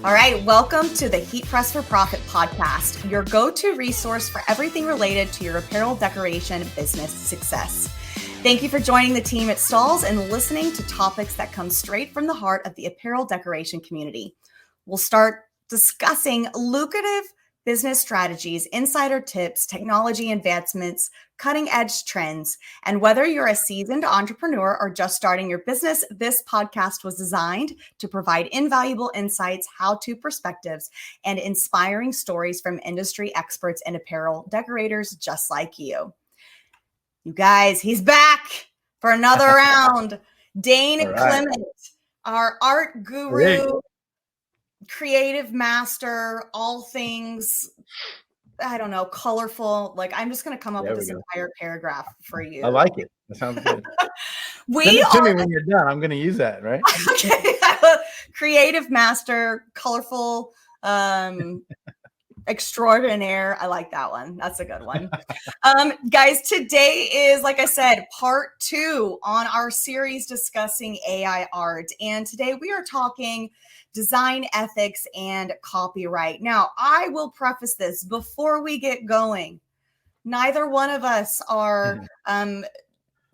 All right, welcome to the Heat Press for Profit podcast, your go-to resource for everything related to your apparel decoration business success. Thank you for joining the team at Stahls and listening to topics that come straight from the heart of the apparel decoration community. We'll start discussing lucrative business strategies, insider tips, technology advancements, cutting-edge trends, and whether you're a seasoned entrepreneur or just starting your business, this podcast was designed to provide invaluable insights, how-to perspectives, and inspiring stories from industry experts and apparel decorators just like you. You guys, he's back for another round. Dane Clement, our art guru, creative master, all things, I don't know, colorful. Like, I'm just going to come up with this entire paragraph for you. I like it. That sounds good. Send it to me when you're done. I'm going to use that, right? Okay. Creative master, colorful, extraordinaire. I like that one. That's a good one. Guys, today is, like I said, part 2 on our series discussing AI art. And today we are talking design ethics and copyright. Now, I will preface this before we get going. Neither one of us are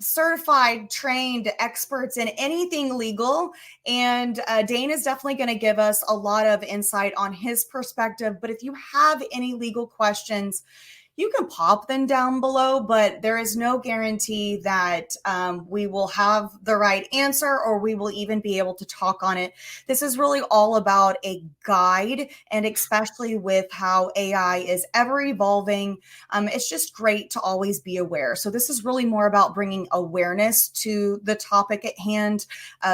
certified, trained experts in anything legal. And Dane is definitely going to give us a lot of insight on his perspective. But if you have any legal questions, you can pop them down below, but there is no guarantee that we will have the right answer or we will even be able to talk on it. This is really all about a guide, and especially with how AI is ever evolving, it's just great to always be aware. So this is really more about bringing awareness to the topic at hand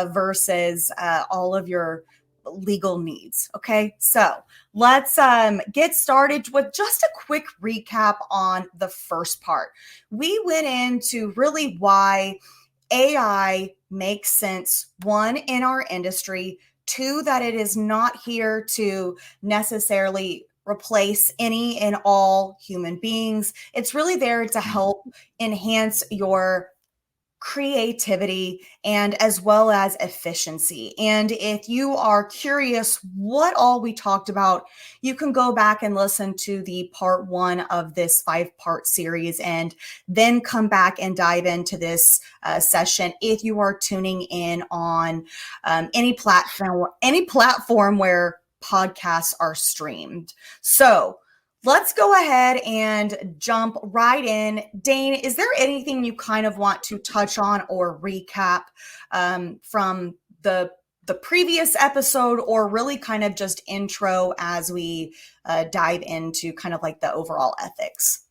versus all of your legal needs. Okay, so let's get started with just a quick recap on the first part. We went into really why AI makes sense, 1, in our industry, 2, that it is not here to necessarily replace any and all human beings. It's really there to help enhance your creativity and as well as efficiency. And if you are curious what all we talked about, you can go back and listen to the part 1 of this 5-part series and then come back and dive into this session if you are tuning in on any platform where podcasts are streamed. So let's go ahead and jump right in. Dane, is there anything you kind of want to touch on or recap from the previous episode, or really kind of just intro as we dive into kind of like the overall ethics?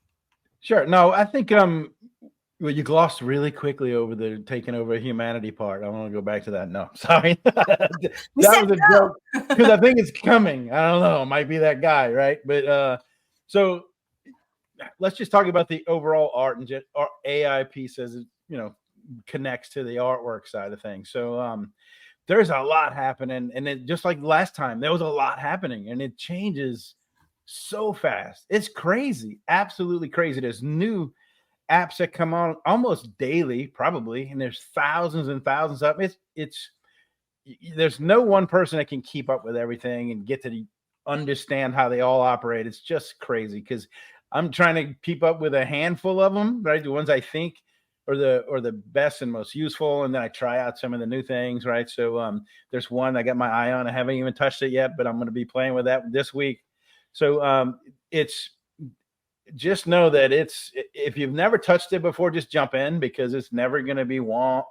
Sure. No, I think well, you glossed really quickly over the taking over humanity part. I want to go back to that. No, sorry. That was a joke because I think it's coming. I don't know. It might be that guy, right? But so let's just talk about the overall art and just AI piece as it, connects to the artwork side of things. So there's a lot happening, and it, just like last time, there was a lot happening, and it changes so fast. It's crazy, absolutely crazy. There's new apps that come on almost daily, probably, and there's thousands and thousands of them. It's there's no one person that can keep up with everything and get to understand how they all operate. It's just crazy because I'm trying to keep up with a handful of them, right? The ones I think are the best and most useful, and then I try out some of the new things, right? So there's one I got my eye on. I haven't even touched it yet, but I'm going to be playing with that this week. So it's just know that if you've never touched it before, just jump in, because it's never going to be warm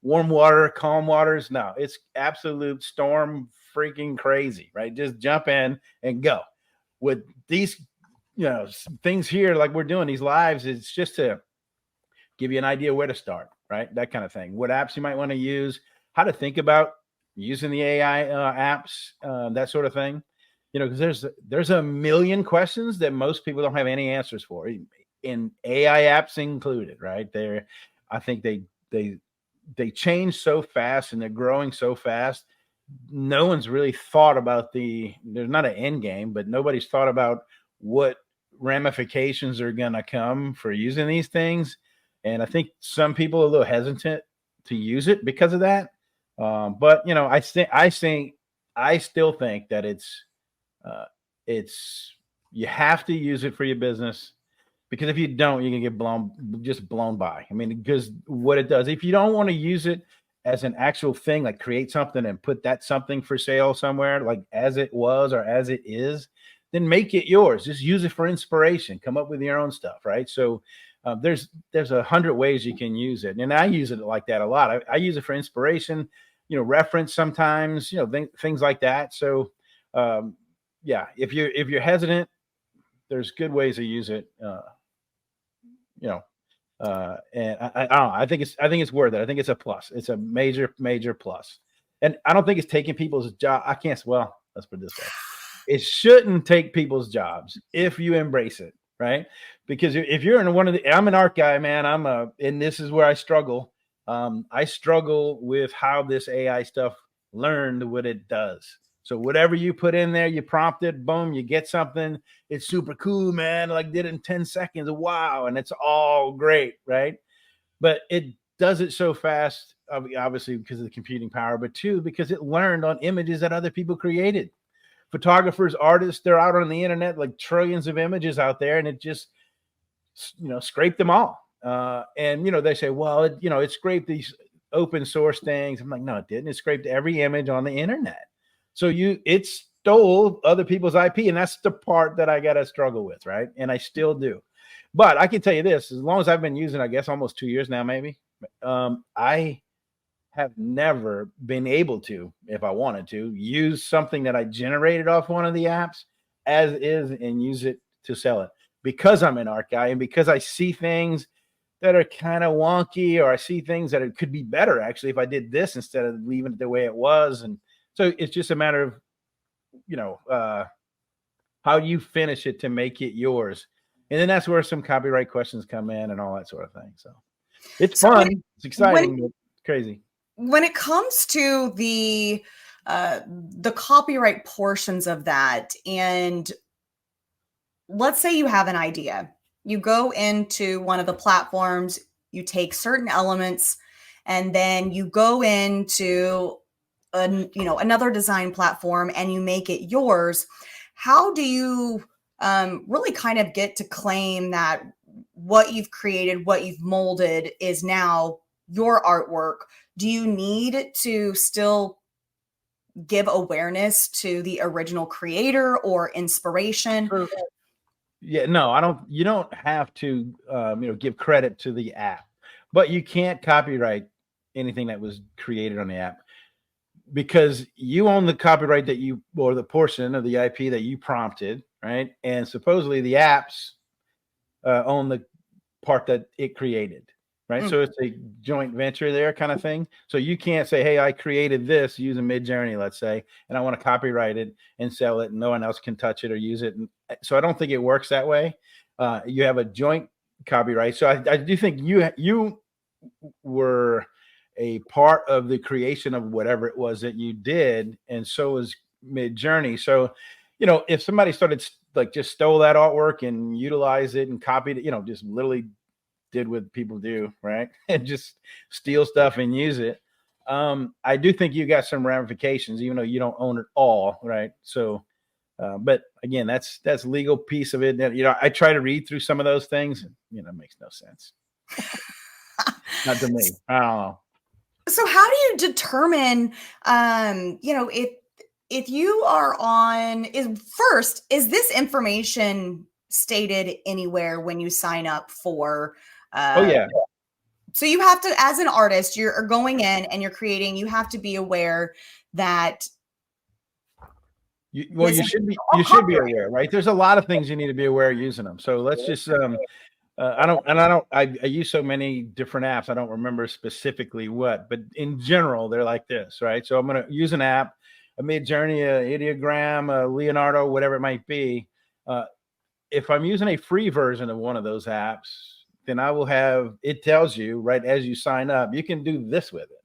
water, calm waters. No, it's absolute storm freaking crazy, right? Just jump in and go. With these things here, like we're doing these lives, it's just to give you an idea where to start, right? That kind of thing. What apps you might want to use, how to think about using the AI apps, that sort of thing. Because there's a million questions that most people don't have any answers for, in AI apps included, right? I think they change so fast and they're growing so fast. No one's really thought about there's not an end game, but nobody's thought about what ramifications are going to come for using these things. And I think some people are a little hesitant to use it because of that. But I think I still think that it's you have to use it for your business, because if you don't, you're gonna get blown by. I mean, because what it does, if you don't want to use it as an actual thing, like create something and put that something for sale somewhere, like as it was or as it is, then make it yours. Just use it for inspiration. Come up with your own stuff, right? So there's 100 ways you can use it, and I use it like that a lot. I use it for inspiration, reference sometimes, things like that. So yeah, if you're hesitant, there's good ways to use it. You know, and I don't know. I think it's worth it. I think it's a plus. It's a major plus. And I don't think it's taking people's job. I can't. Well, let's put it this way: it shouldn't take people's jobs if you embrace it, right? Because if you're in I'm an art guy, man. And this is where I struggle. I struggle with how this AI stuff learned what it does. So whatever you put in there, you prompt it, boom, you get something. It's super cool, man. Like did it in 10 seconds. Wow. And it's all great, right? But it does it so fast, obviously because of the computing power, but two, because it learned on images that other people created. Photographers, artists, they're out on the internet, like trillions of images out there, and it just, scraped them all. And, they say, well, it scraped these open source things. I'm like, no, it didn't. It scraped every image on the internet. So it stole other people's IP, and that's the part that I got to struggle with, right? And I still do. But I can tell you this, as long as I've been using, I guess, almost 2 years now, maybe, I have never been able to, if I wanted to, use something that I generated off one of the apps as is and use it to sell it, because I'm an art guy and because I see things that are kind of wonky, or I see things that it could be better, actually, if I did this instead of leaving it the way it was. And so it's just a matter of, how you finish it to make it yours. And then that's where some copyright questions come in and all that sort of thing. So it's fun. It's exciting, but it's crazy. When it comes to the copyright portions of that, and let's say you have an idea, you go into one of the platforms, you take certain elements, and then you go into another design platform and you make it yours. How do you really kind of get to claim that what you've created, what you've molded is now your artwork? Do you need to still give awareness to the original creator or inspiration? Yeah, no, I don't. You don't have to, give credit to the app, but you can't copyright anything that was created on the app, because you own the copyright or the portion of the IP that you prompted, right? And supposedly the apps own the part that it created, right? So it's a joint venture there kind of thing. So you can't say, hey, I created this using Midjourney, let's say, and I want to copyright it and sell it, and no one else can touch it or use it. And so I don't think it works that way. You have a joint copyright. So I do think you were a part of the creation of whatever it was that you did, and so is Midjourney. So, if somebody started just stole that artwork and utilized it and copied it, just literally did what people do, right? And just steal stuff and use it. I do think you got some ramifications, even though you don't own it all, right? So, but again, that's legal piece of it. I try to read through some of those things, and it makes no sense. Not to me. I don't know. So how do you determine, if you are is this information stated anywhere when you sign up for? Oh yeah. So you have to, as an artist, you're going in and you're creating. You have to be aware that. You should be aware, right? There's a lot of things you need to be aware of using them. So let's just. I use so many different apps. I don't remember specifically what, but in general, they're like this, right? So I'm going to use an app, a Midjourney, a Ideogram, a Leonardo, whatever it might be. If I'm using a free version of one of those apps, then I will have, it tells you right as you sign up, you can do this with it.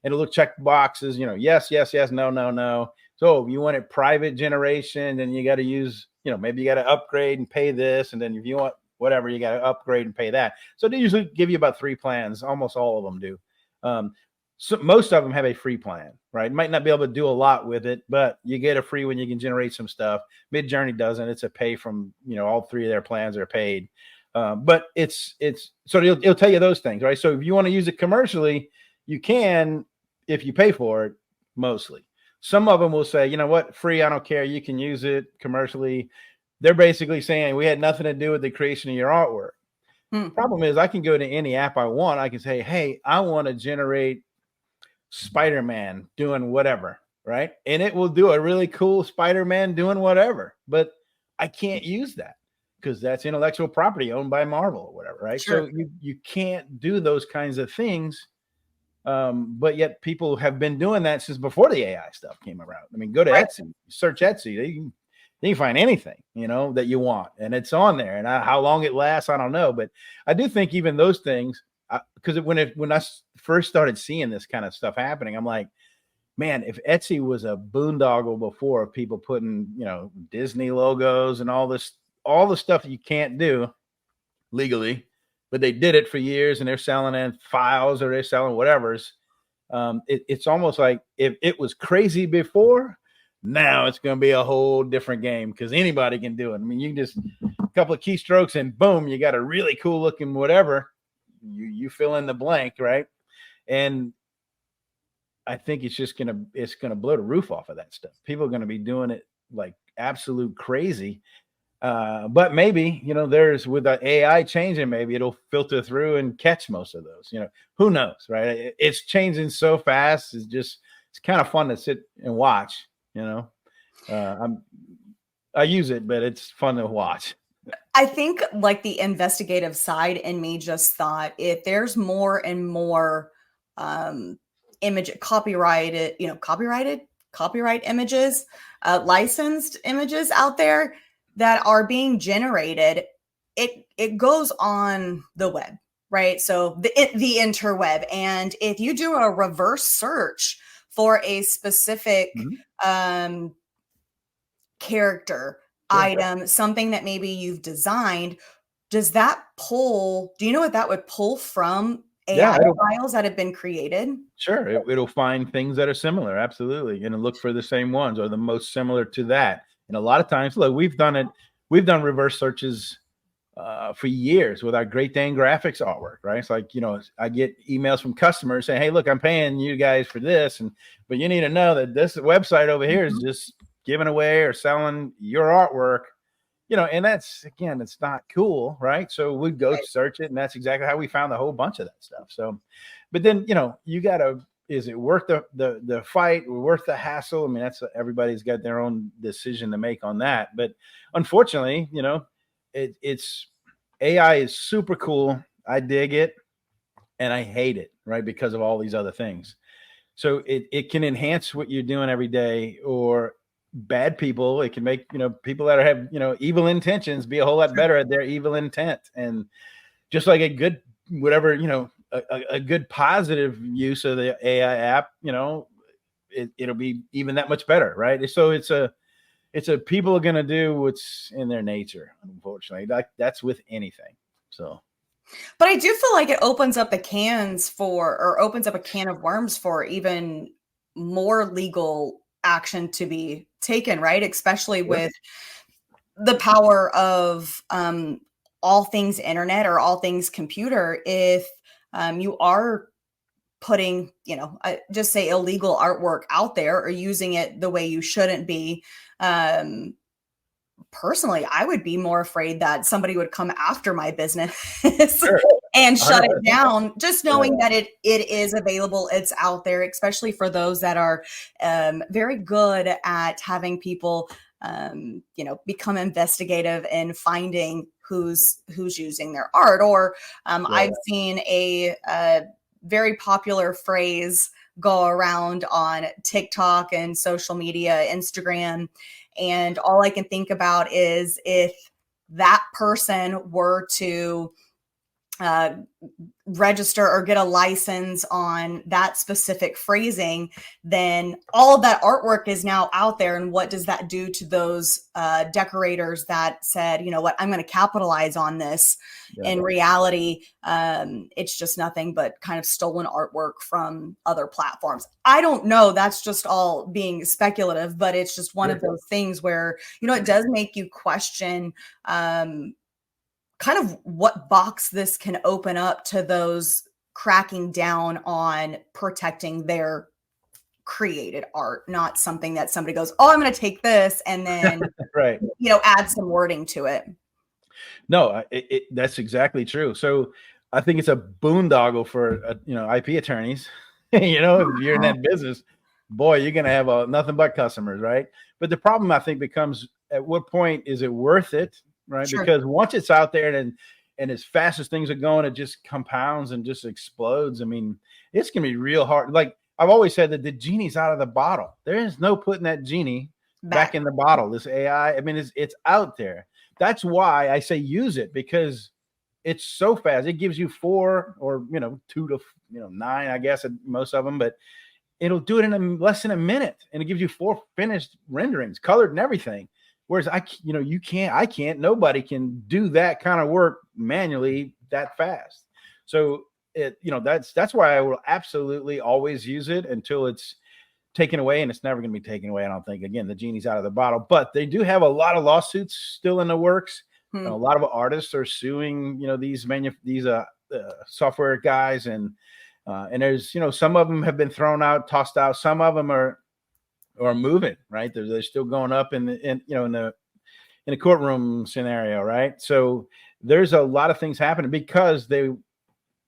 And it'll check boxes, yes, yes, yes, no, no, no. So if you want it private generation, then you got to use, maybe you got to upgrade and pay this. And then if you want whatever, you got to upgrade and pay that. So they usually give you about 3 plans. Almost all of them do. So most of them have a free plan, right? Might not be able to do a lot with it, but you get a free when you can generate some stuff. Midjourney doesn't. It's a pay from, all three of their plans are paid. But it's so it'll tell you those things, right? So if you want to use it commercially, you can if you pay for it, mostly. Some of them will say, you know what, free, I don't care. You can use it commercially. They're basically saying we had nothing to do with the creation of your artwork. Problem is, I can go to any app I want. I can say, hey, I want to generate Spider-Man doing whatever, right? And it will do a really cool Spider-Man doing whatever, but I can't use that because that's intellectual property owned by Marvel or whatever, right? Sure. So you can't do those kinds of things. But yet people have been doing that since before the AI stuff came around. I mean, go to Etsy, search Etsy. You can find anything, that you want, and it's on there. And how long it lasts, I don't know. But I do think even those things, because when I first started seeing this kind of stuff happening, I'm like, man, if Etsy was a boondoggle before of people putting, Disney logos and all the stuff that you can't do legally, but they did it for years and they're selling in files or they're selling whatever's. It's almost like if it was crazy before, now it's going to be a whole different game because anybody can do it. I mean, you can just a couple of keystrokes and boom, you got a really cool looking whatever. You fill in the blank, right? And I think it's going to blow the roof off of that stuff. People are going to be doing it like absolute crazy. But maybe, there's with the AI changing, maybe it'll filter through and catch most of those, who knows, right? It's changing so fast. It's kind of fun to sit and watch, I use it, but it's fun to watch. I think like the investigative side in me just thought if there's more and more copyright images, licensed images out there that are being generated, it goes on the web, right? So the interweb. And if you do a reverse search for a specific character, item, something that maybe you've designed, do you know what that would pull from AI files that have been created? Sure. It'll find things that are similar. Absolutely. And look for the same ones or the most similar to that. And a lot of times, look, we've done reverse searches for years with our Great Dane graphics artwork, right? It's like, I get emails from customers saying, hey, look, I'm paying you guys for this. But you need to know that this website over here is just giving away or selling your artwork, and that's, again, it's not cool, right? So we'd go search it, and that's exactly how we found a whole bunch of that stuff. So, but then, you gotta, is it worth the fight, worth the hassle? I mean, everybody's got their own decision to make on that. But unfortunately, it's AI is super cool. I dig it and I hate it, right? Because of all these other things. So it can enhance what you're doing every day, or bad people. It can make, people that have, evil intentions be a whole lot better at their evil intent. And just like a good, whatever, a good positive use of the AI app, it'll be even that much better. Right. So it's a people are going to do what's in their nature. Unfortunately, that's with anything. So. But I do feel like it opens up a can of worms for even more legal action to be taken, right? Especially with the power of all things internet or all things computer. If you are putting, just say illegal artwork out there or using it the way you shouldn't be, personally, I would be more afraid that somebody would come after my business and shut it down, just knowing that it is available, it's out there, especially for those that are very good at having people, become investigative and finding who's using their art. Or I've seen a very popular phrase go around on TikTok and social media, Instagram. And all I can think about is if that person were to uh, register or get a license on that specific phrasing, then all of that artwork is now out there. And what does that do to those decorators that said, you know what, I'm going to capitalize on this? Yeah. In reality, it's just nothing but kind of stolen artwork from other platforms. I don't know. That's just all being speculative, but it's just one of those things where, you know, it does make you question kind of what box this can open up to those cracking down on protecting their created art, not something that somebody goes, oh, I'm going to take this and then, right, you know, add some wording to it. No, that's exactly true. So I think it's a boondoggle for, you know, IP attorneys. You know, if you're in that business, boy, you're going to have nothing but customers, right? But the problem, I think, becomes at what point is it worth it? Right. Sure. Because once it's out there and as fast as things are going, it just compounds and just explodes. I mean, it's going to be real hard. Like I've always said that the genie's out of the bottle. There is no putting that genie back in the bottle. This AI, I mean, it's out there. That's why I say use it, because it's so fast. It gives you 4 or, you know, 2 to 9, I guess, most of them, but it'll do it in less than a minute. And it gives you 4 finished renderings, colored and everything. Whereas I can't, nobody can do that kind of work manually that fast. So that's why I will absolutely always use it until it's taken away, and it's never going to be taken away. I don't think. Again, the genie's out of the bottle, but they do have a lot of lawsuits still in the works. A lot of artists are suing, you know, these software guys, and there's, you know, some of them have been thrown out, tossed out. Some of them are moving, right? They're still going up in the courtroom scenario, right? So there's a lot of things happening because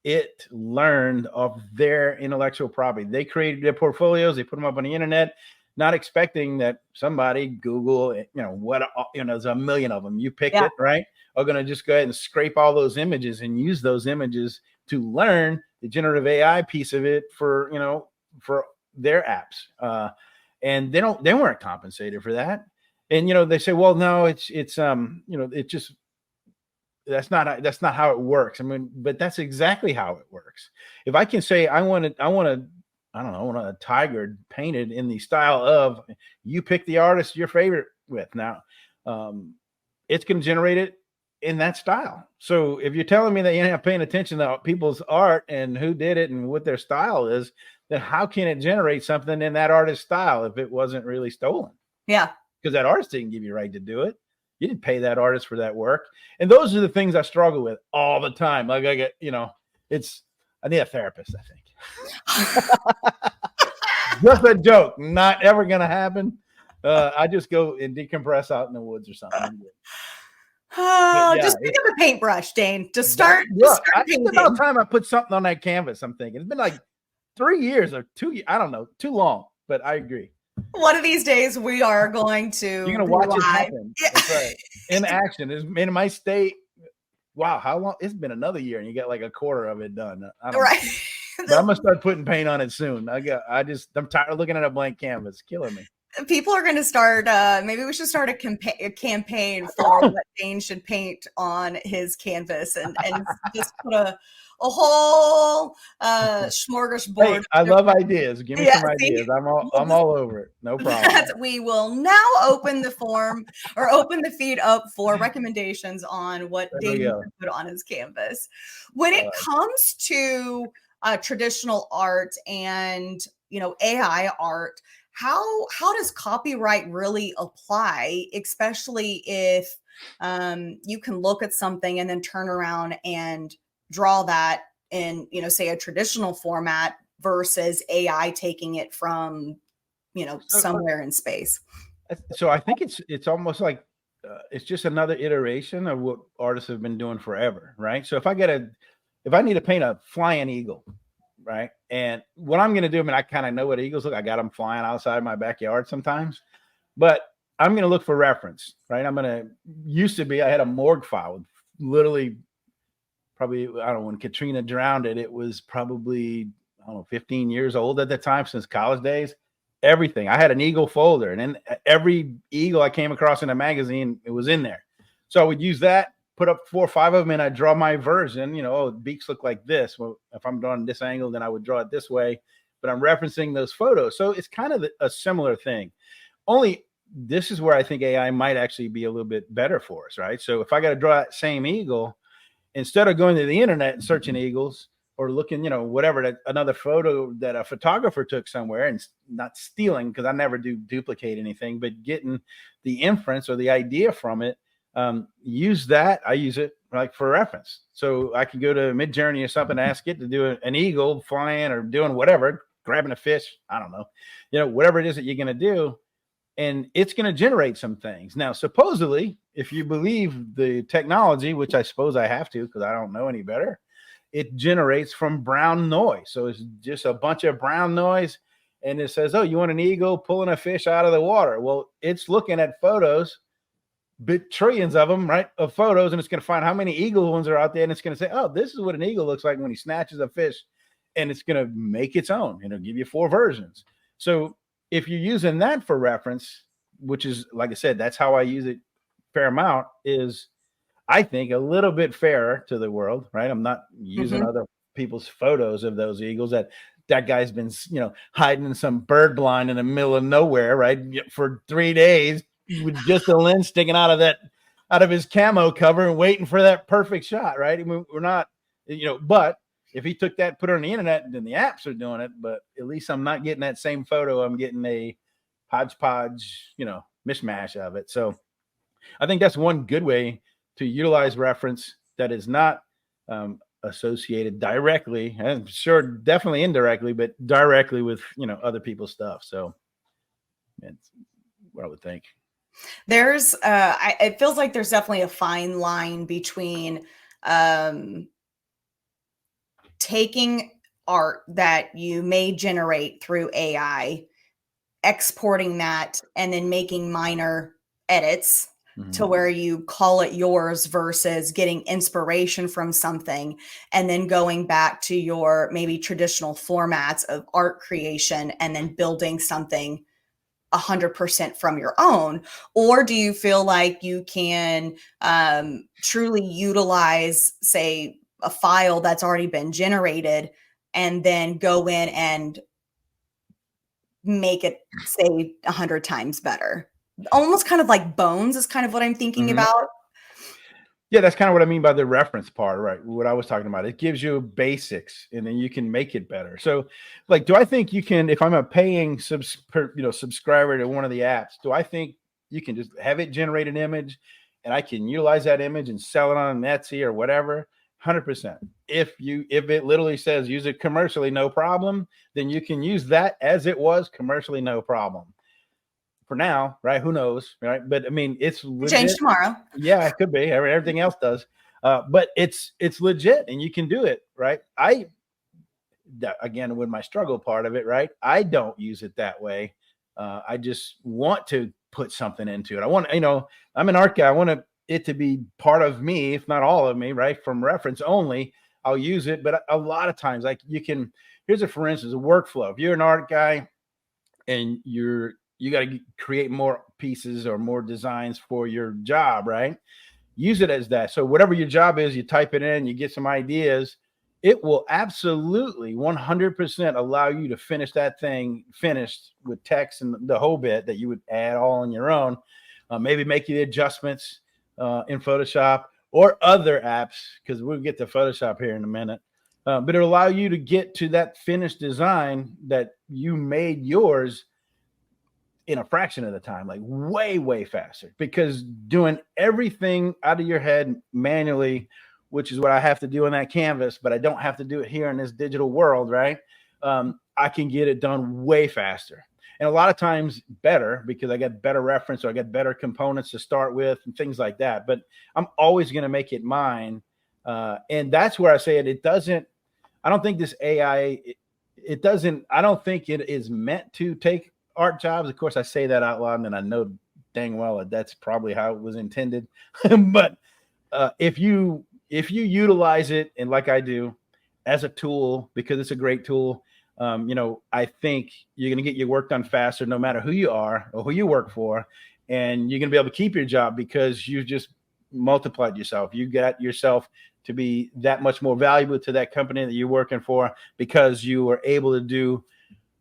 it learned of their intellectual property. They created their portfolios, they put them up on the internet, not expecting that somebody, Google, you know, there's a million of them. You picked it, right? Are going to just go ahead and scrape all those images and use those images to learn the generative AI piece of it for their apps. And they weren't compensated for that. And, you know, they say, well, no, it's just, that's not how it works. I mean, but that's exactly how it works. If I can say, I want a tiger painted in the style of, you pick the artist your favorite with. Now, it's going to generate it in that style. So if you're telling me that you're not paying attention to people's art and who did it and what their style is, then how can it generate something in that artist's style if it wasn't really stolen? Yeah. Because that artist didn't give you right to do it. You didn't pay that artist for that work. And those are the things I struggle with all the time. Like I get, you know, I need a therapist, I think. Just a joke, not ever going to happen. I just go and decompress out in the woods or something. Just pick up a paintbrush, Dane. Just start painting. It's about time I put something on that canvas. I'm thinking it's been like 3 years or 2 years. I don't know, too long, but I agree. One of these days we are going to. You're going to watch it happen. Yeah. That's right. In action. It might stay. Wow, how long? It's been another year and you got like a quarter of it done. Right. But I'm going to start putting paint on it soon. I'm tired of looking at a blank canvas. It's killing me. People are going to start, maybe we should start a campaign for what Dane should paint on his canvas and just put a whole smorgasbord. Hey, I love ideas. Give me some ideas. I'm all over it. No problem. We will now open the form or open the feed up for recommendations on what Dane should put on his canvas. When it comes to traditional art and, you know, AI art, how does copyright really apply, especially if you can look at something and then turn around and draw that in, you know, say a traditional format versus AI taking it from, you know, somewhere in space? So I think it's almost like it's just another iteration of what artists have been doing forever, right? So if I need to paint a flying eagle, right? And what I'm going to do, I mean, I kind of know what eagles look. I got them flying outside my backyard sometimes, but I'm going to look for reference, right? I had a morgue file with literally probably, I don't know, when Katrina drowned it was probably, 15 years old at the time, since college days. Everything. I had an eagle folder, and then every eagle I came across in a magazine, it was in there. So I would use that put up 4 or 5 of them and I draw my version, oh, beaks look like this. Well, if I'm drawing this angle, then I would draw it this way, but I'm referencing those photos. So it's kind of a similar thing. Only this is where I think AI might actually be a little bit better for us, right? So if I got to draw that same eagle, instead of going to the internet and searching eagles or looking, whatever, another photo that a photographer took somewhere, and not stealing, because I never do duplicate anything, but getting the inference or the idea from it, use that. I use it like for reference. So I can go to Midjourney or something, ask it to do an eagle flying or doing whatever, grabbing a fish. I don't know, whatever it is that you're going to do. And it's going to generate some things. Now, supposedly, if you believe the technology, which I suppose I have to because I don't know any better, it generates from brown noise. So it's just a bunch of brown noise. And it says, oh, you want an eagle pulling a fish out of the water? Well, it's looking at photos, trillions of them, right, of photos. And it's going to find how many eagle ones are out there. And it's going to say, oh, this is what an eagle looks like when he snatches a fish. And it's going to make its own. It'll give you 4 versions. So if you're using that for reference, which is, like I said, that's how I use it fair amount, is I think a little bit fairer to the world, right? I'm not using other people's photos of those eagles that guy's been, hiding in some bird blind in the middle of nowhere, right, for 3 days with just a lens sticking out of his camo cover and waiting for that perfect shot, right? I mean, we're not, but if he took that, put it on the internet, then the apps are doing it. But at least I'm not getting that same photo. I'm getting a hodgepodge, mishmash of it. So I think that's one good way to utilize reference that is not associated directly, and sure, definitely indirectly, but directly with, other people's stuff. So that's what I would think. There's, it feels like there's definitely a fine line between, taking art that you may generate through AI, exporting that, and then making minor edits to where you call it yours, versus getting inspiration from something and then going back to your maybe traditional formats of art creation and then building something 100% from your own? Or do you feel like you can truly utilize, say, a file that's already been generated and then go in and make it, say, 100 times better? Almost kind of like bones is kind of what I'm thinking about. Yeah, that's kind of what I mean by the reference part, right? What I was talking about. It gives you basics and then you can make it better. So, like, do I think you can, if I'm a paying subscriber to one of the apps, do I think you can just have it generate an image and I can utilize that image and sell it on Etsy or whatever? 100%. If it literally says use it commercially, no problem, then you can use that as it was commercially, no problem. For now, right? Who knows, right? But I mean, it's legit. Change tomorrow. Yeah, it could be. Everything else does, but it's legit, and you can do it, right? Again, with my struggle part of it, right? I don't use it that way. I just want to put something into it. I want, I'm an art guy. I want it to be part of me, if not all of me, right? From reference only, I'll use it. But a lot of times, like here's for instance, a workflow. If you're an art guy and you got to create more pieces or more designs for your job, right? Use it as that. So whatever your job is, you type it in, you get some ideas. It will absolutely 100% allow you to finish that thing finished with text and the whole bit that you would add all on your own. Maybe make the adjustments in Photoshop or other apps, because we'll get to Photoshop here in a minute. But it'll allow you to get to that finished design that you made yours in a fraction of the time, like way, way faster, because doing everything out of your head manually, which is what I have to do on that canvas, but I don't have to do it here in this digital world, right? I can get it done way faster. And a lot of times better, because I get better reference or I get better components to start with and things like that. But I'm always going to make it mine. And that's where I say I don't think this AI, I don't think it is meant to take art jobs. Of course, I say that out loud, and I know dang well that that's probably how it was intended. But if you utilize it, and like I do, as a tool, because it's a great tool, I think you're going to get your work done faster, no matter who you are or who you work for, and you're going to be able to keep your job because you just multiplied yourself. You got yourself to be that much more valuable to that company that you're working for because you were able to do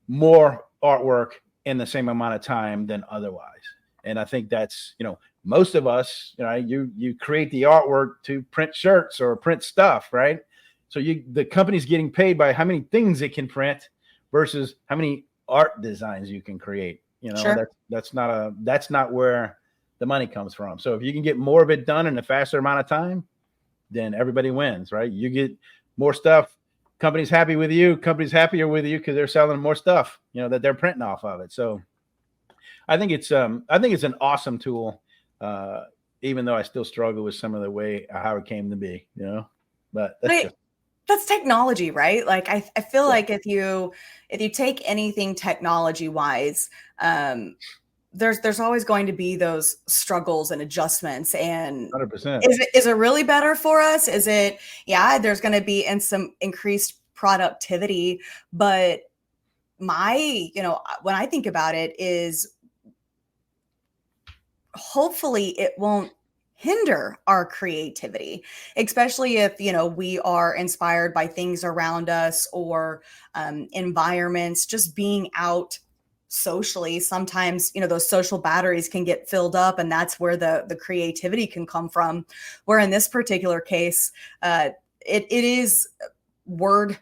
more artwork in the same amount of time than otherwise. And I think that's, most of us, you create the artwork to print shirts or print stuff, right? So the company's getting paid by how many things it can print versus how many art designs you can create. Sure. That's not where the money comes from. So if you can get more of it done in a faster amount of time, then everybody wins, right? You get more stuff. Company's happy with you. Company's happier with you because they're selling more stuff, that they're printing off of it. So I think it's an awesome tool, even though I still struggle with some of the way how it came to be, But that's technology, right? Like I feel like if you take anything technology wise, there's always going to be those struggles and adjustments. And 100%. Is it really better for us? Is it, there's going to be some increased productivity, but when I think about it is hopefully it won't hinder our creativity, especially if, we are inspired by things around us or environments, just being out socially. Sometimes, those social batteries can get filled up, and that's where the creativity can come from. Where in this particular case, it is not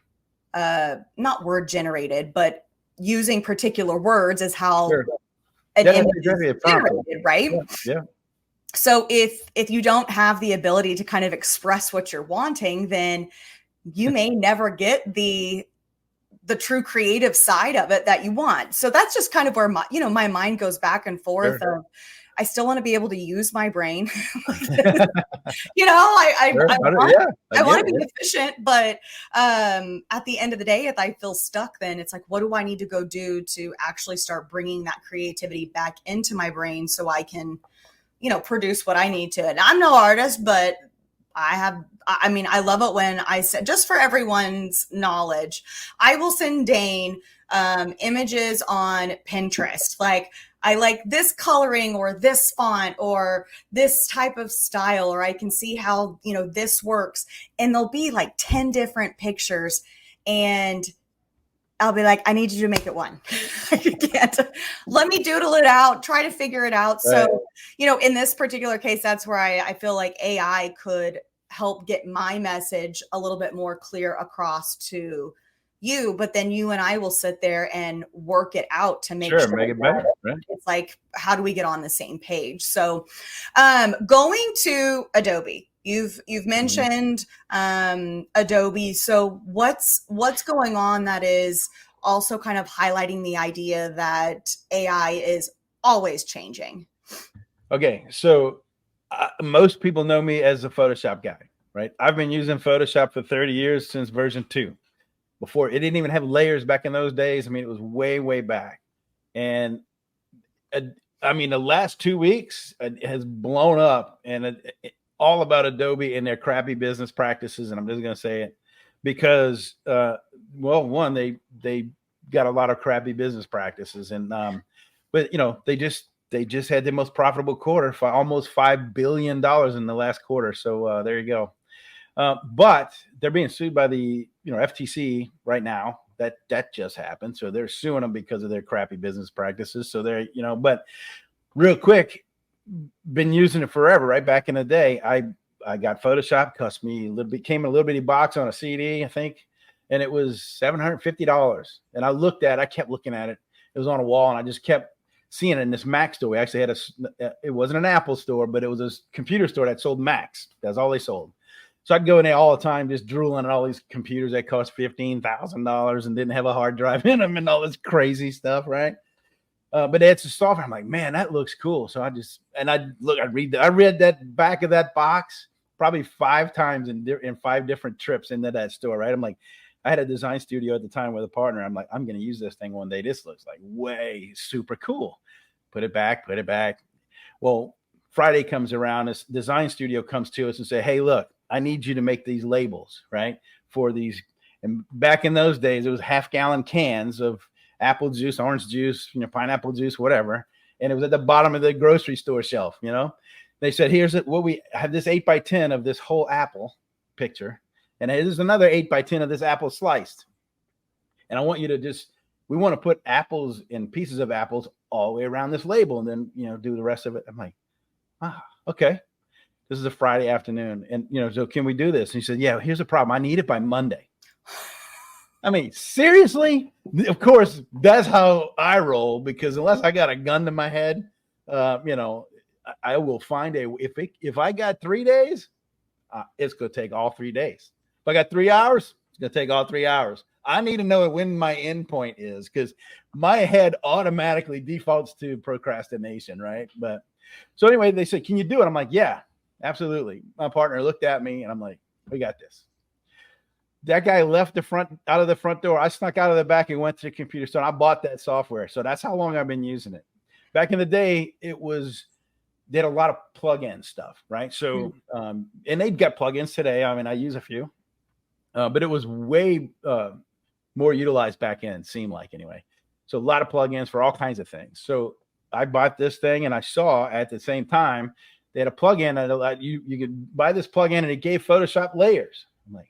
word generated, but using particular words is how an image is generated, right? Yeah. So if you don't have the ability to kind of express what you're wanting, then you may never get the true creative side of it that you want. So that's just kind of where my mind goes back and forth. Sure. Of, I still want to be able to use my brain. I want to be efficient, but at the end of the day, if I feel stuck, then it's like, what do I need to go do to actually start bringing that creativity back into my brain so I can, produce what I need to. And I'm no artist, but I love it when I said, just for everyone's knowledge, I will send Dane images on Pinterest. Like, I like this coloring or this font or this type of style, or I can see how, this works. And there'll be like 10 different pictures, and I'll be like, I need you to make it one. I can't. Let me doodle it out, try to figure it out. Right. So, in this particular case, that's where I feel like AI could help get my message a little bit more clear across to you, but then you and I will sit there and work it out to make sure make it better. Right? It's like, how do we get on the same page? So, going to Adobe, you've mentioned Adobe. So what's going on that is also kind of highlighting the idea that AI is always changing? Okay, so most people know me as a Photoshop guy, right? I've been using Photoshop for 30 years since version 2. Before, it didn't even have layers back in those days. I mean, it was way, way back. And the last 2 weeks it has blown up, and all about Adobe and their crappy business practices. And I'm just going to say it because, one, they got a lot of crappy business practices, and but they just had the most profitable quarter for almost $5 billion in the last quarter. So there you go. But they're being sued by the FTC right now. That just happened. So they're suing them because of their crappy business practices. So they're but real quick, been using it forever. Right back in the day, I got Photoshop. Cost me came in a little bitty box on a CD, I think, and it was $750. And I kept looking at it. It was on a wall, and I just kept seeing it in this Mac store. We actually had it wasn't an Apple store, but it was a computer store that sold Macs. That's all they sold. So I'd go in there all the time, just drooling at all these computers that cost $15,000 and didn't have a hard drive in them and all this crazy stuff, right? But they had some software. I'm like, man, that looks cool. So I read that back of that box probably 5 times in 5 different trips into that store, right? I'm like, I had a design studio at the time with a partner. I'm like, I'm going to use this thing one day. This looks like way super cool. Put it back. Well, Friday comes around. This design studio comes to us and say, hey, look, I need you to make these labels, right? For these. And back in those days, it was half-gallon cans of apple juice, orange juice, pineapple juice, whatever. And it was at the bottom of the grocery store shelf, they said, here's it. What we have this 8x10 of this whole apple picture. And here's another 8x10 of this apple sliced. And I want you to we want to put apples and pieces of apples all the way around this label and then, do the rest of it. I'm like, okay. This is a Friday afternoon. And, so can we do this? And he said, yeah, here's the problem. I need it by Monday. I mean, seriously? Of course, that's how I roll, because unless I got a gun to my head, I will find if I got 3 days, it's going to take all 3 days. If I got 3 hours, it's going to take all 3 hours. I need to know when my end point is, because my head automatically defaults to procrastination, right? But so anyway, they said, can you do it? I'm like, yeah, absolutely. My partner looked at me and I'm like, we got this. That guy left out of the front door. I snuck out of the back and went to the computer store. And I bought that software. So that's how long I've been using it. Back in the day, they had a lot of plug-in stuff, right? So, and they've got plugins today. I mean, I use a few, but it was way more utilized back end, seemed like anyway. So a lot of plugins for all kinds of things. So I bought this thing, and I saw at the same time they had a plugin that allowed you could buy this plugin, and it gave Photoshop layers. I'm like,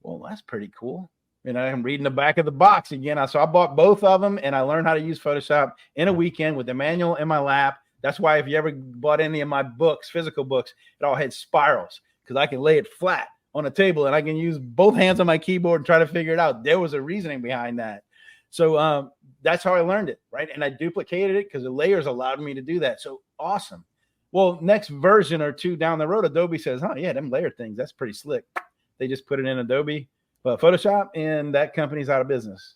well, that's pretty cool. And I'm reading the back of the box again. So I bought both of them, and I learned how to use Photoshop in a weekend with the manual in my lap. That's why if you ever bought any of my books, physical books, it all had spirals, because I can lay it flat on a table and I can use both hands on my keyboard and try to figure it out. There was a reasoning behind that. So that's how I learned it, right? And I duplicated it because the layers allowed me to do that. So awesome. Well, next version or two down the road, Adobe says, yeah, them layer things, that's pretty slick. They just put it in Adobe Photoshop, and that company's out of business.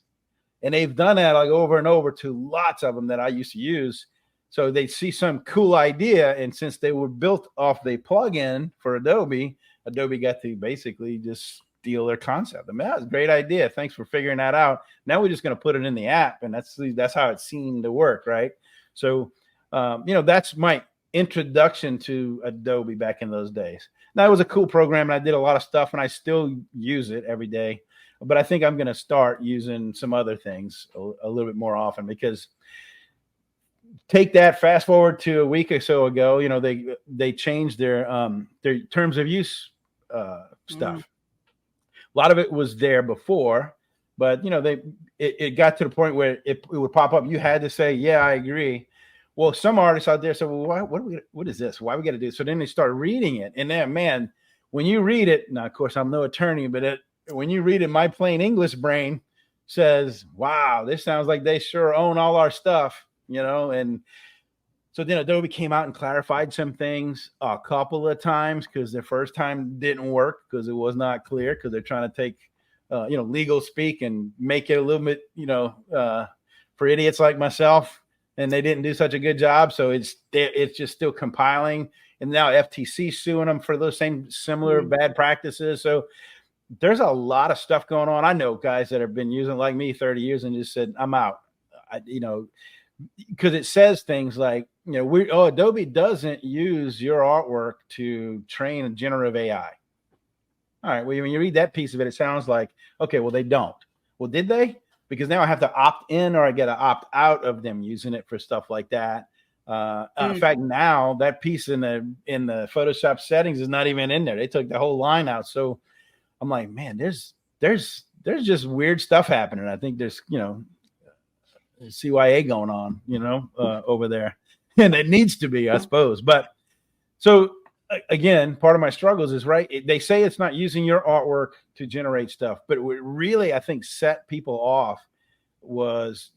And they've done that like over and over to lots of them that I used to use. So they see some cool idea, and since they were built off the plugin for Adobe got to basically just steal their concept. I mean, that was a great idea. Thanks for figuring that out. Now we're just going to put it in the app, and that's how it seemed to work, right? So, that's my introduction to Adobe back in those days. Now, it was a cool program, and I did a lot of stuff, and I still use it every day. But I think I'm going to start using some other things a little bit more often, because take that fast forward to a week or so ago, they changed their terms of use stuff. A lot of it was there before, but it got to the point where it would pop up. You had to say, yeah, I agree. Well, some artists out there said, well, what is this? Why we got to do it? So then they start reading it, and then, man, when you read it, now of course I'm no attorney, but when you read it, my plain English brain says, wow, this sounds like they sure own all our stuff. And so then Adobe came out and clarified some things a couple of times, because the first time didn't work because it was not clear, because they're trying to take, legal speak and make it a little bit, for idiots like myself. And they didn't do such a good job. So it's just still compiling. And now FTC suing them for those similar bad practices. So there's a lot of stuff going on. I know guys that have been using like me 30 years and just said, I'm out. Because it says things like, Adobe doesn't use your artwork to train a generative AI. All right. Well, when you read that piece of it, it sounds like, okay, well, they don't. Well, did they? Because now I have to opt in, or I get to opt out of them using it for stuff like that. In fact, now that piece in the Photoshop settings is not even in there. They took the whole line out. So I'm like, man, there's just weird stuff happening. I think there's, CYA going on, over there, and it needs to be, I suppose. But so again, part of my struggles is, right, they say it's not using your artwork to generate stuff, but what really, I think, set people off was,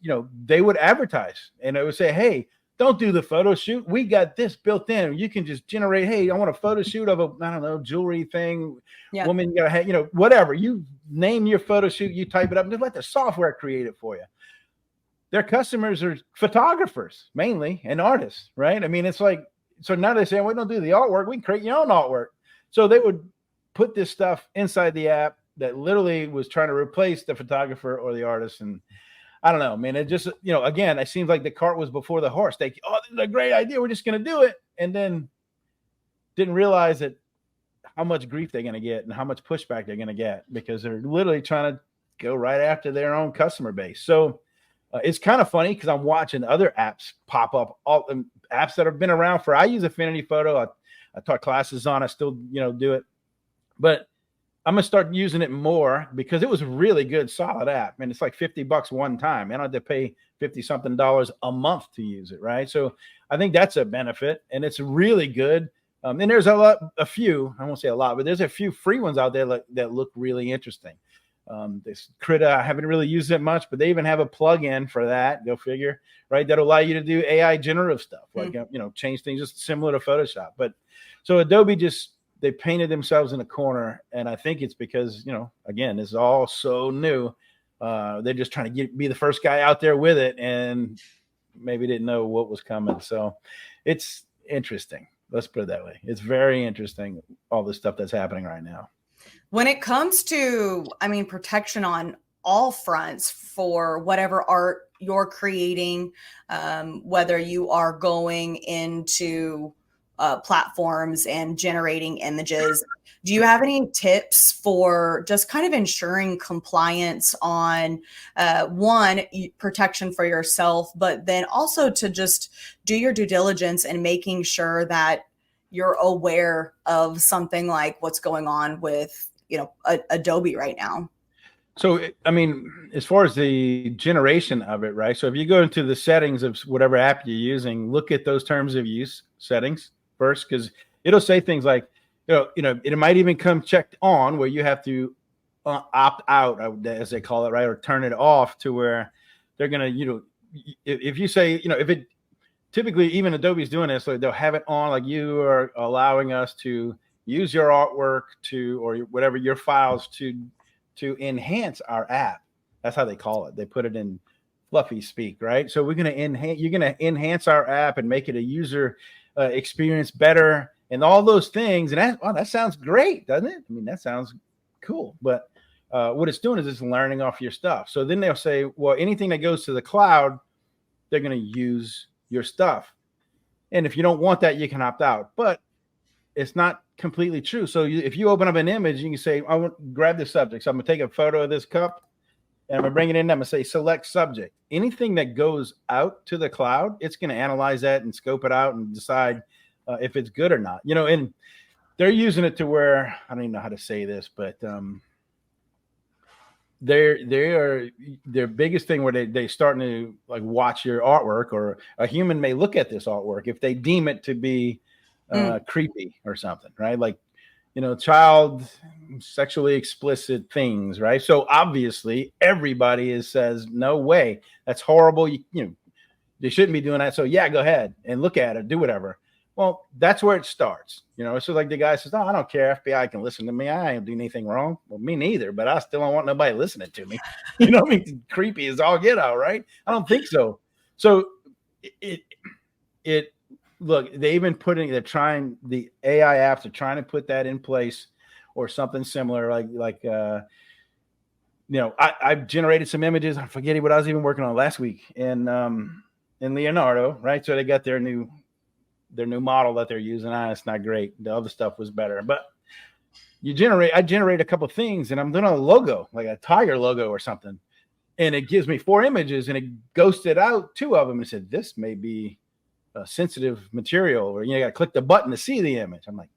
they would advertise, and it would say, hey, don't do the photo shoot. We got this built in. You can just generate, hey, I want a photo shoot of jewelry thing. Yeah. Woman, you gotta have, whatever. You name your photo shoot, you type it up, and just let the software create it for you. Their customers are photographers mainly, and artists, right? I mean, it's like, so now they're saying, we don't do the artwork. We can create your own artwork. So they would put this stuff inside the app that literally was trying to replace the photographer or the artist. And I don't know, man, it just, again, it seems like the cart was before the horse. This is a great idea. We're just going to do it. And then didn't realize that how much grief they're going to get and how much pushback they're going to get, because they're literally trying to go right after their own customer base. So, It's kind of funny because I'm watching other apps pop up, all apps that have been around for. I use Affinity Photo. I taught classes on. I still do it, but I'm gonna start using it more because it was a really good, solid app, and it's like $50 one time. I don't have to pay $50 something a month to use it, right? So I think that's a benefit, and it's really good. And there's a few. I won't say a lot, but there's a few free ones out there that look really interesting. This Krita, I haven't really used it much, but they even have a plug-in for that. Go figure, right? That'll allow you to do AI generative stuff, like change things just similar to Photoshop. But so Adobe they painted themselves in a corner, and I think it's because again, this is all so new. They're just trying to be the first guy out there with it, and maybe didn't know what was coming. So it's interesting. Let's put it that way. It's very interesting, all the stuff that's happening right now. When it comes to, protection on all fronts for whatever art you're creating, whether you are going into platforms and generating images, do you have any tips for just kind of ensuring compliance on one, protection for yourself, but then also to just do your due diligence and making sure that you're aware of something like what's going on with Adobe right now? So, as far as the generation of it, right? So if you go into the settings of whatever app you're using, look at those terms of use settings first, because it'll say things like, it might even come checked on where you have to opt out, as they call it, right? Or turn it off to where they're going to, if you say, if it, typically even Adobe's doing this, so they'll have it on, like you are allowing us to use your artwork or whatever, your files to enhance our app. That's how they call it. They put it in fluffy speak, right? So you're going to enhance our app and make it a user experience better and all those things. And that sounds great, doesn't it? That sounds cool. But what it's doing is it's learning off your stuff. So then they'll say, well, anything that goes to the cloud, they're going to use your stuff. And if you don't want that, you can opt out. But it's not completely true. So if you open up an image, you can say, I want to grab the subject. So I'm going to take a photo of this cup and I'm going to bring it in. I'm going to say, select subject. Anything that goes out to the cloud, it's going to analyze that and scope it out and decide if it's good or not. And they're using it to where, I don't even know how to say this, but their biggest thing where they starting to like watch your artwork, or a human may look at this artwork if they deem it to be creepy or something, right? Like, child sexually explicit things, right? So obviously everybody says, no way, that's horrible. They shouldn't be doing that. So yeah, go ahead and look at it, do whatever. Well, that's where it starts. It's like the guy says, "Oh, I don't care. FBI can listen to me. I ain't doing anything wrong." Well, me neither, but I still don't want nobody listening to me. Creepy as all get out, right? I don't think so. So look, they even the AI apps are trying to put that in place or something similar. I've generated some images. I'm forgetting what I was even working on last week in Leonardo, right? So they got their new model that they're using. It's not great. The other stuff was better, but I generate a couple of things and I'm doing a logo, like a tiger logo or something. And it gives me 4 images and it ghosted out 2 of them and said, this may be a sensitive material, or you got to click the button to see the image. I'm like,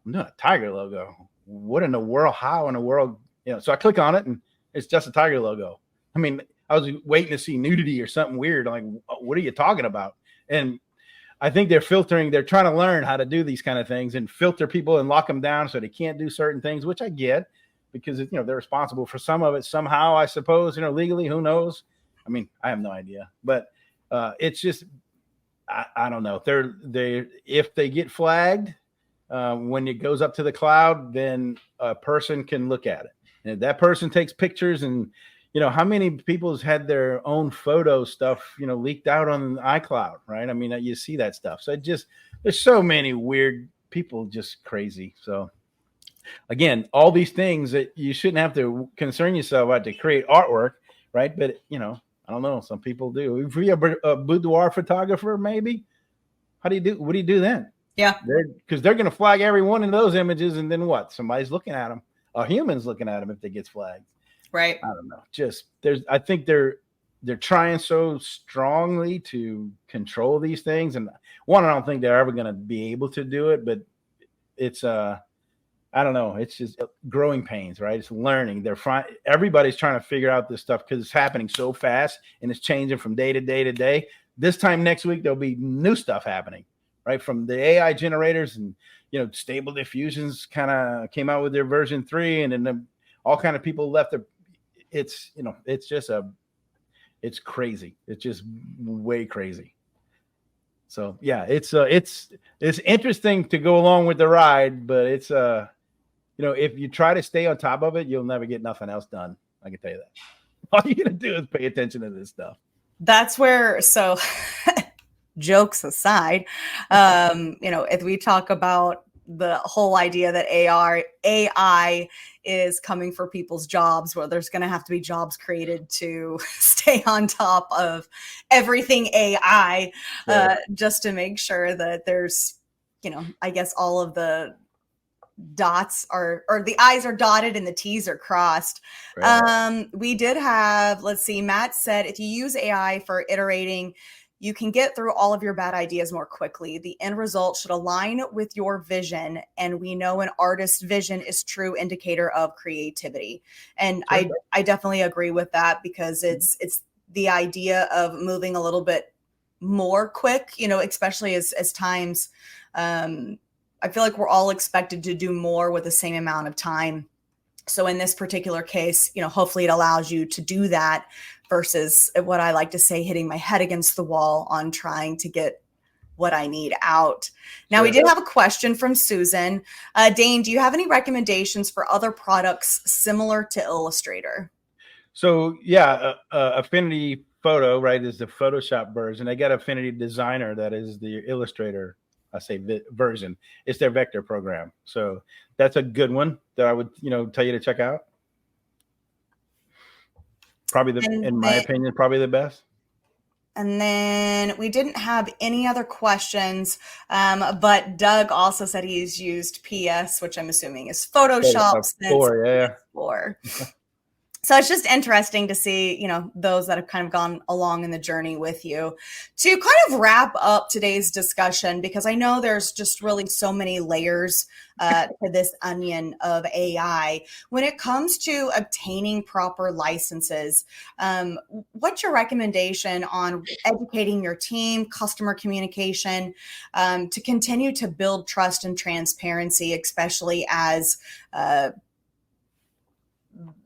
I'm doing a tiger logo. What in the world? How in the world? So I click on it and it's just a tiger logo. I was waiting to see nudity or something weird. I'm like, what are you talking about? And I think they're trying to learn how to do these kind of things and filter people and lock them down so they can't do certain things, which I get, because they're responsible for some of it somehow, I suppose, legally, who knows? I have no idea, but it's just, I don't know. If they get flagged, when it goes up to the cloud, then a person can look at it. And if that person takes pictures and, how many people's had their own photo stuff, leaked out on iCloud, right? You see that stuff. So there's so many weird people, just crazy. So again, all these things that you shouldn't have to concern yourself about to create artwork, right? But, I don't know. Some people do. If you're a boudoir photographer, maybe, what do you do then? Yeah. Because they're going to flag every one of those images. And then what? Somebody's looking at them. A human's looking at them if they get flagged. Right. I don't know. I think they're trying so strongly to control these things. And one, I don't think they're ever going to be able to do it, but it's I don't know. It's just growing pains, right? It's learning. Everybody's trying to figure out this stuff because it's happening so fast and it's changing from day to day to day. This time next week, there'll be new stuff happening, right? From the AI generators and, Stable Diffusions kind of came out with their version 3, and then all kind of people left. It's crazy. It's just way crazy. So yeah, it's interesting to go along with the ride, but it's if you try to stay on top of it, you'll never get nothing else done. I can tell you that. All you're going to do is pay attention to this stuff. That's where, so jokes aside, if we talk about the whole idea that AI is coming for people's jobs, where there's going to have to be jobs created to stay on top of everything AI, just to make sure that there's, I guess all of the dots or the I's are dotted and the T's are crossed. Right. We did have, let's see, Matt said, if you use AI for iterating, you can get through all of your bad ideas more quickly. The end result should align with your vision. And we know an artist's vision is true indicator of creativity. And sure. I definitely agree with that, because it's the idea of moving a little bit more quick, especially as times, I feel like we're all expected to do more with the same amount of time. So in this particular case, hopefully it allows you to do that versus what I like to say, hitting my head against the wall on trying to get what I need out. Now, sure. We did have a question from Susan. Dane, do you have any recommendations for other products similar to Illustrator? So yeah, Affinity Photo, right, is the Photoshop version. I got Affinity Designer, that is the Illustrator version. It's their vector program. So that's a good one that I would, tell you to check out. Probably in my opinion, probably the best. And then we didn't have any other questions, but Doug also said he's used PS, which I'm assuming is Photoshop. PS4. So it's just interesting to see, those that have kind of gone along in the journey with you. To kind of wrap up today's discussion, because I know there's just really so many layers to this onion of AI. When it comes to obtaining proper licenses, what's your recommendation on educating your team, customer communication, to continue to build trust and transparency, especially as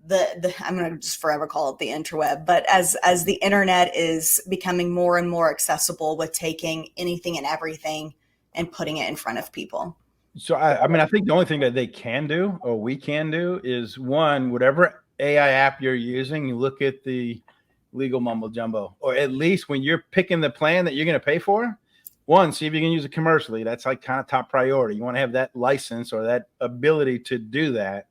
I'm going to just forever call it the interweb, but as the internet is becoming more and more accessible with taking anything and everything and putting it in front of people? So I think the only thing that they can do, or we can do, is one, whatever AI app you're using, you look at the legal mumbo jumbo, or at least when you're picking the plan that you're going to pay for, one, see if you can use it commercially. That's like kind of top priority. You want to have that license or that ability to do that.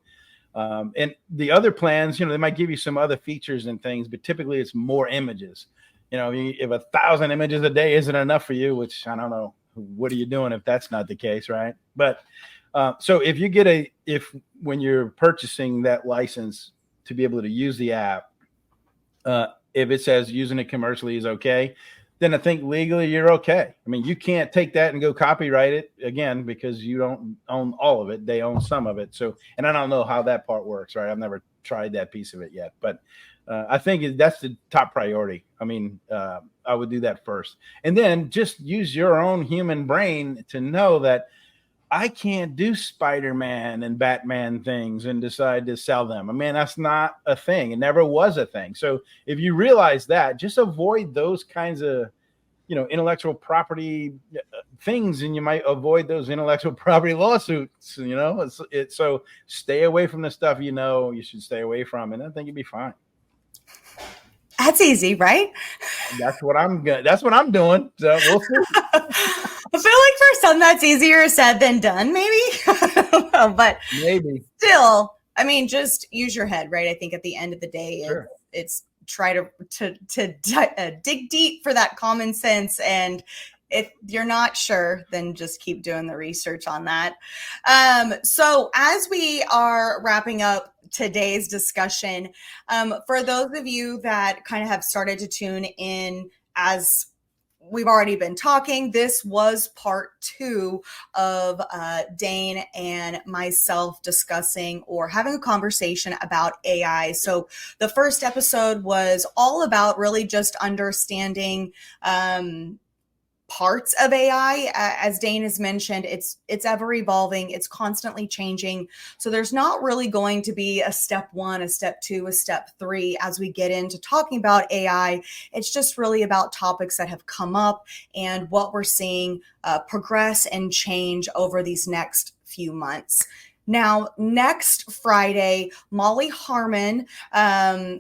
And the other plans, they might give you some other features and things, but typically it's more images. If 1,000 images a day isn't enough for you, which I don't know, what are you doing if that's not the case, right? But so if you get when you're purchasing that license to be able to use the app, if it says using it commercially is okay, then I think legally you're okay. I mean, you can't take that and go copyright it again, because you don't own all of it. They own some of it. So, and I don't know how that part works, right? I've never tried that piece of it yet, but I think that's the top priority. I mean, I would do that first, and then just use your own human brain to know that I can't do Spider-Man and Batman things and decide to sell them. I mean, that's not a thing. It never was a thing. So if you realize that, just avoid those kinds of, intellectual property things, and you might avoid those intellectual property lawsuits. So stay away from the stuff you should stay away from, and I think you'll be fine. That's easy, right? That's what I'm doing. So we'll see. I feel like for some that's easier said than done, maybe. I don't know, but maybe still, I mean, just use your head, right? I think at the end of the day, sure. It's try to dig deep for that common sense and If you're not sure, then just keep doing the research on that. So as we are wrapping up today's discussion, for those of you that kind of have started to tune in as we've already been talking, this was part 2 of Dane and myself discussing or having a conversation about AI. So the first episode was all about really just understanding parts of AI. As Dane has mentioned, it's ever evolving, it's constantly changing. So there's not really going to be a step 1, a step 2, a step 3 as we get into talking about AI. It's just really about topics that have come up and what we're seeing progress and change over these next few months. Now, next Friday, Molly Harmon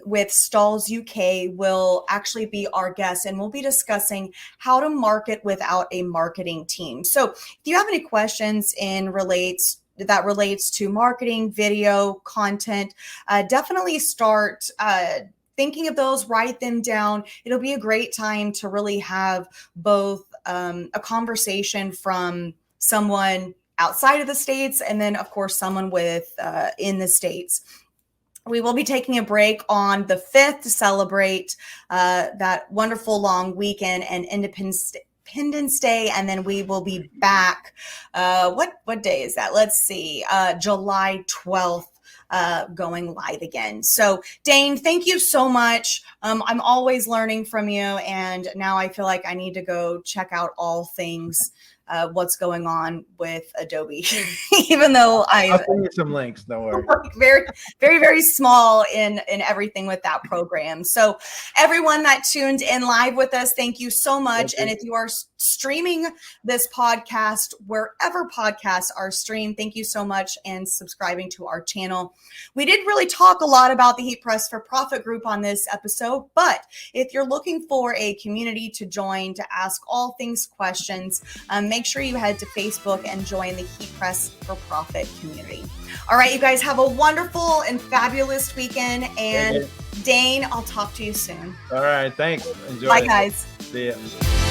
with Stahls UK will actually be our guest, and we'll be discussing how to market without a marketing team. So if you have any questions that relates to marketing, video, content, definitely start thinking of those, write them down. It'll be a great time to really have both a conversation from someone outside of the States, and then of course someone in the States. We will be taking a break on the 5th to celebrate that wonderful long weekend and Independence Day, and then we will be back. What day is that? Let's see, July 12th. Going live again. So Dane, thank you so much. I'm always learning from you, and now I feel like I need to go check out all things what's going on with Adobe, even though I'll send you some links. Don't worry. Very, very, very small in everything with that program. So everyone that tuned in live with us, thank you so much. And if you are streaming this podcast, wherever podcasts are streamed, thank you so much, and subscribing to our channel. We did really talk a lot about the Heat Press for Profit group on this episode, but if you're looking for a community to join to ask all things questions, make sure you head to Facebook and join the Heat Press for Profit community. All right, you guys have a wonderful and fabulous weekend. And Dane, I'll talk to you soon. All right, thanks. Enjoy. Bye, guys. See ya.